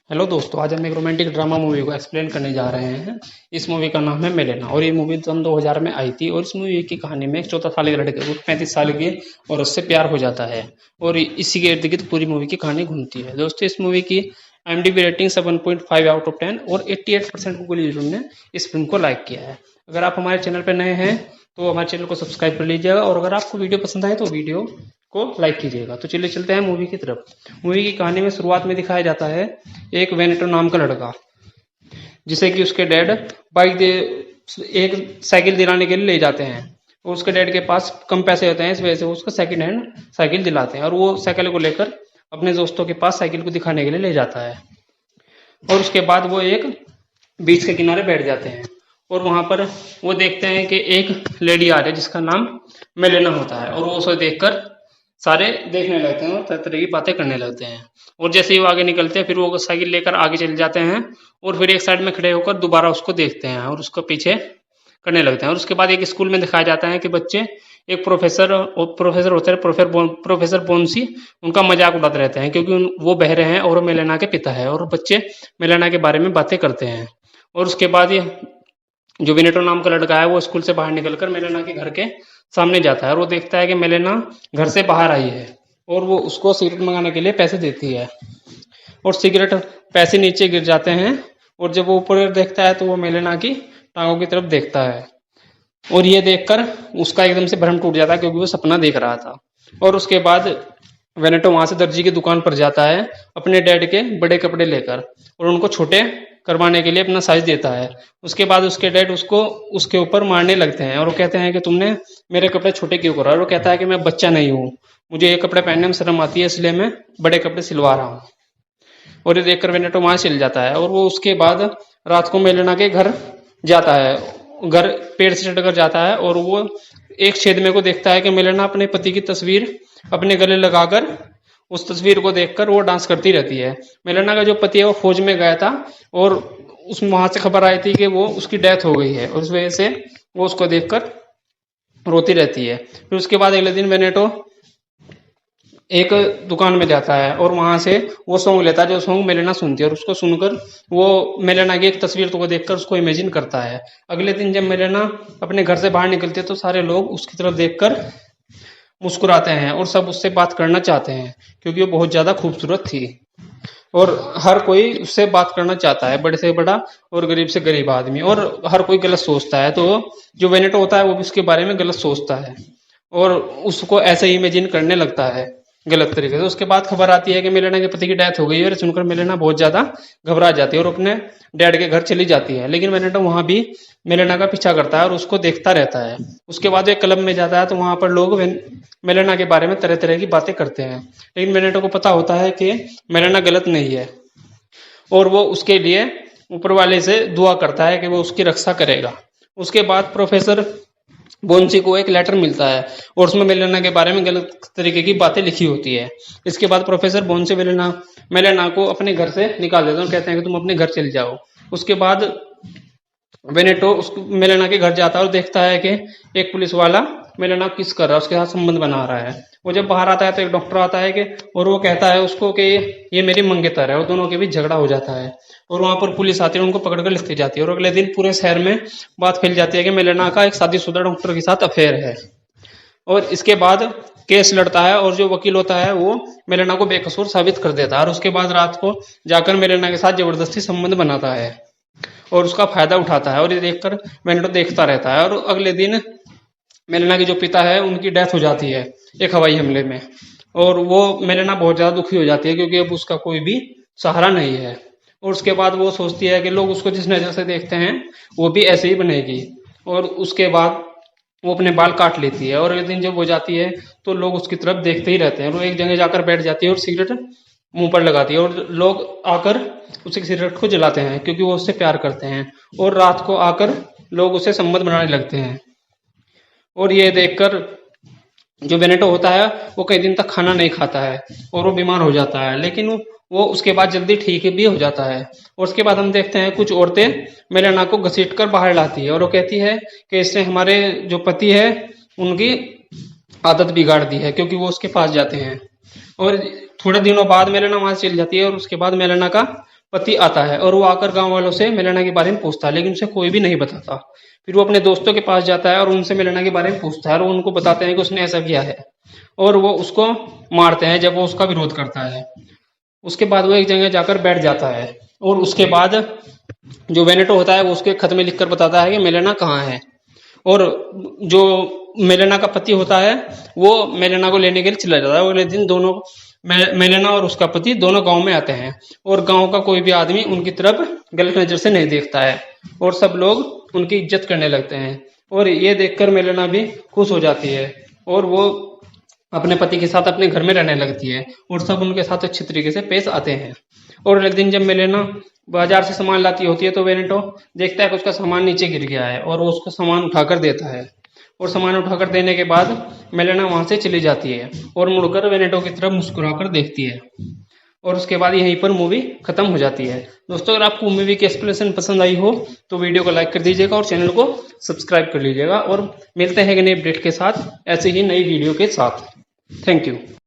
Hello दोस्तों, आज हम एक रोमांटिक ड्रामा मूवी को एक्सप्लेन करने जा रहे हैं। इस मूवी का नाम है मेलेना और ये मूवी सन 2000 में आई थी। और इस मूवी की कहानी में एक 14 साल के लड़के को 35 साल की और उससे प्यार हो जाता है और इसी के इर्द गिर्द पूरी मूवी की कहानी घूमती है। दोस्तों, इस मूवी की IMDb रेटिंग 7.5 आउट ऑफ 10 और 88% गूगल यूजर ने इस फिल्म को लाइक किया है। अगर आप हमारे चैनल पर नए हैं तो हमारे चैनल को सब्सक्राइब कर लीजिएगा और अगर आपको वीडियो पसंद आए तो वीडियो को लाइक कीजिएगा। तो चलिए चलते हैं मूवी की तरफ। मूवी की कहानी में शुरुआत में दिखाया जाता है एक वेनेटो नाम का लड़का, जिसे कि उसके डैड बाइक दे एक साइकिल दिलाने के लिए ले जाते हैं और उसके डैड के पास कम पैसे होते हैं, इस वजह से वो उसको सेकंड हैंड साइकिल दिलाते हैं और वो साइकिल को लेकर अपने दोस्तों के पास साइकिल को दिखाने के लिए ले जाता है। और उसके बाद वो एक बीच के किनारे बैठ जाते हैं और वहां पर वो देखते हैं कि एक लेडी आ रही है जिसका नाम मेलेना होता है और वो उसे देखकर सारे देखने लगते हैं और तरह तरह की बातें करने लगते हैं। और जैसे ही वो आगे निकलते हैं फिर वो साइकिल लेकर आगे चले जाते हैं और फिर एक साइड में खड़े होकर दोबारा उसको देखते हैं और उसको पीछे करने लगते हैं। और उसके बाद एक स्कूल में दिखाया जाता है कि बच्चे एक प्रोफेसर होते हैं, प्रोफेसर बोन्सी, उनका मजाक उड़ाते रहते हैं क्योंकि वो बहरे हैं और वो मेलेना के पिता है और बच्चे मेलेना के बारे में बातें करते हैं। और उसके बाद ये जो विनेटो नाम का लड़का है वो स्कूल से बाहर निकलकर मेलेना के घर के सामने जाता है और वो देखता है कि मेलेना घर से बाहर आई है और वो उसको सिगरेट मंगाने के लिए पैसे देती है और सिगरेट पैसे नीचे गिर जाते हैं। और जब वो ऊपर देखता है तो वो मेलेना की टांगों की तरफ देखता है और ये देखकर उसका एकदम से भ्रम टूट जाता है क्योंकि वो सपना देख रहा था। और उसके बाद वेनेटो वहां से दर्जी की दुकान पर जाता है अपने डैड के बड़े कपड़े लेकर और उनको छोटे करवाने के लिए अपना साइज देता है। उसके बाद उसके डैड उसको उसके ऊपर मारने लगते हैं और वो कहते हैं कि तुमने मेरे कपड़े छोटे क्यों करा। और वो कहता है कि मैं बच्चा नहीं हूँ, मुझे ये कपड़े पहनने में शर्म आती है, इसलिए मैं बड़े कपड़े सिलवा रहा हूँ। और ये देखकर वेनेटो वहां चल जाता है और वो उसके बाद रात को मेलेना के घर जाता है। घर पेड़ से चढ़कर जाता है और वो एक छेद में को देखता है कि मेलेना अपने पति की तस्वीर अपने गले लगाकर उस तस्वीर को देखकर वो डांस करती रहती है। मेलेना का जो पति है वो फौज में गया था और उसमें वहां से खबर आई थी कि वो उसकी डेथ हो गई है और उस वजह से वो उसको देखकर रोती रहती है। फिर उसके बाद अगले दिन वेनेटो एक दुकान में जाता है और वहां से वो सॉन्ग लेता है जो सॉन्ग मेलेना सुनती है और उसको सुनकर वो मेलेना की एक तस्वीर को देखकर उसको इमेजिन करता है। अगले दिन जब मेलेना अपने घर से बाहर निकलती है तो सारे लोग उसकी तरफ देखकर मुस्कुराते हैं और सब उससे बात करना चाहते हैं क्योंकि वो बहुत ज्यादा खूबसूरत थी और हर कोई उससे बात करना चाहता है, बड़े से बड़ा और गरीब से गरीब आदमी। और हर कोई गलत सोचता है तो जो वेनेटो होता है वो भी उसके बारे में गलत सोचता है और उसको ऐसे ही इमेजिन करने लगता है गलत तरीके से। उसके बाद खबर आती है कि मेलेना के पति की डेथ हो गई है और सुनकर मेलेना बहुत ज्यादा घबरा जाती है और अपने डैड के घर चली जाती है। लेकिन वेनेटो वहां भी मेलेना का पीछा करता है और उसको देखता रहता है। उसके बाद एक क्लब में जाता है तो वहां पर लोग मेलेना के बारे में तरह तरह की बातें करते हैं, लेकिन मेलेना को पता होता है कि मेलेना गलत नहीं है और वो उसके लिए ऊपर वाले से दुआ करता है कि वो उसकी रक्षा करेगा। उसके बाद प्रोफेसर बोन्सी को एक लेटर मिलता है और उसमें मेलेना के बारे में गलत तरीके की बातें लिखी होती है। इसके बाद प्रोफेसर बोन्सी मेलेना को अपने घर से निकाल देते हैं और कहते हैं कि तुम अपने घर चले जाओ। उसके बाद वेनेटो उस मेलेना के घर जाता है और देखता है कि एक पुलिस वाला मेलेना किस कर रहा है, उसके साथ संबंध बना रहा है। वो जब बाहर आता है तो एक डॉक्टर आता है कि और वो कहता है उसको कि ये मेरी मंगेतर है और दोनों के बीच झगड़ा हो जाता है और वहां पर पुलिस आती है, उनको पकड़कर लिखती जाती है। और अगले दिन पूरे शहर में बात फैल जाती है कि मेलेना का एक शादीशुदा डॉक्टर के साथ अफेयर है। और इसके बाद केस लड़ता है और जो वकील होता है वो मेलेना को बेकसूर साबित कर देता है और उसके बाद रात को जाकर मेलेना के साथ जबरदस्ती संबंध बनाता है और उसका फायदा उठाता है। और ये देखकर वेनेटो देखता रहता है। और अगले दिन मेलेना के जो पिता है उनकी डेथ हो जाती है एक हवाई हमले में और वो मेलेना बहुत ज्यादा दुखी हो जाती है क्योंकि अब उसका कोई भी सहारा नहीं है। और उसके बाद वो सोचती है कि लोग उसको जिस नजर से देखते हैं वो भी ऐसे ही बनेगी और उसके बाद वो अपने बाल काट लेती है। और एक दिन जब वो जाती है तो लोग उसकी तरफ देखते ही रहते हैं। वो एक जगह जाकर बैठ जाती है और सिगरेट मुंह पर लगाती है और लोग आकर उसी सिगरेट को जलाते हैं क्योंकि वो उससे प्यार करते हैं। और रात को आकर लोग उसे संबंध बनाने लगते हैं। और ये देखकर जो बेनेटो होता है वो कई दिन तक खाना नहीं खाता है और वो बीमार हो जाता है, लेकिन वो उसके बाद जल्दी ठीक भी हो जाता है। और उसके बाद हम देखते हैं कुछ औरतें मेलेना को घसीट कर बाहर लाती है और वो कहती है कि इससे हमारे जो पति है उनकी आदत बिगाड़ दी है क्योंकि वो उसके पास जाते हैं। और थोड़े दिनों बाद मेलेना वहां से चली जाती है और उसके बाद मेलेना का पति आता है और वो आकर गांव वालों से मेलेना के बारे में पूछता है, लेकिन उसे कोई भी नहीं बताता। फिर वो अपने दोस्तों के पास जाता है और उनसे मेलेना के बारे में पूछता है और वो उनको बताते हैं कि उसने ऐसा किया है, और वो उसको मारते हैं जब वो उसका विरोध करता है। उसके बाद वो एक जगह जाकर बैठ जाता है और उसके बाद जो वेनेटो होता है वो उसके खत में लिखकर बताता है कि मेलेना कहाँ है। और जो मेलेना का पति होता है वो मेलेना को लेने के लिए चला जाता है। अगले दिन दोनों मेलेना और उसका पति दोनों गांव में आते हैं और गांव का कोई भी आदमी उनकी तरफ गलत नजर से नहीं देखता है और सब लोग उनकी इज्जत करने लगते हैं। और ये देखकर मेलेना भी खुश हो जाती है और वो अपने पति के साथ अपने घर में रहने लगती है और सब उनके साथ अच्छी तरीके से पेश आते हैं। और एक दिन जब मेलेना बाजार से सामान लाती होती है तो वेनेटो देखता है कि उसका सामान नीचे गिर गया है और वो उसका सामान उठाकर देता है। और सामान उठाकर देने के बाद मेलेना वहां से चली जाती है और मुड़कर वेनेटो की तरफ मुस्कुराकर देखती है। और उसके बाद यहीं पर मूवी खत्म हो जाती है। दोस्तों, अगर आपको मूवी की एक्सप्लेनेशन पसंद आई हो तो वीडियो को लाइक कर दीजिएगा और चैनल को सब्सक्राइब कर लीजिएगा। और मिलते हैं एक नए अपडेट के साथ, ऐसे ही नई वीडियो के साथ। Thank you.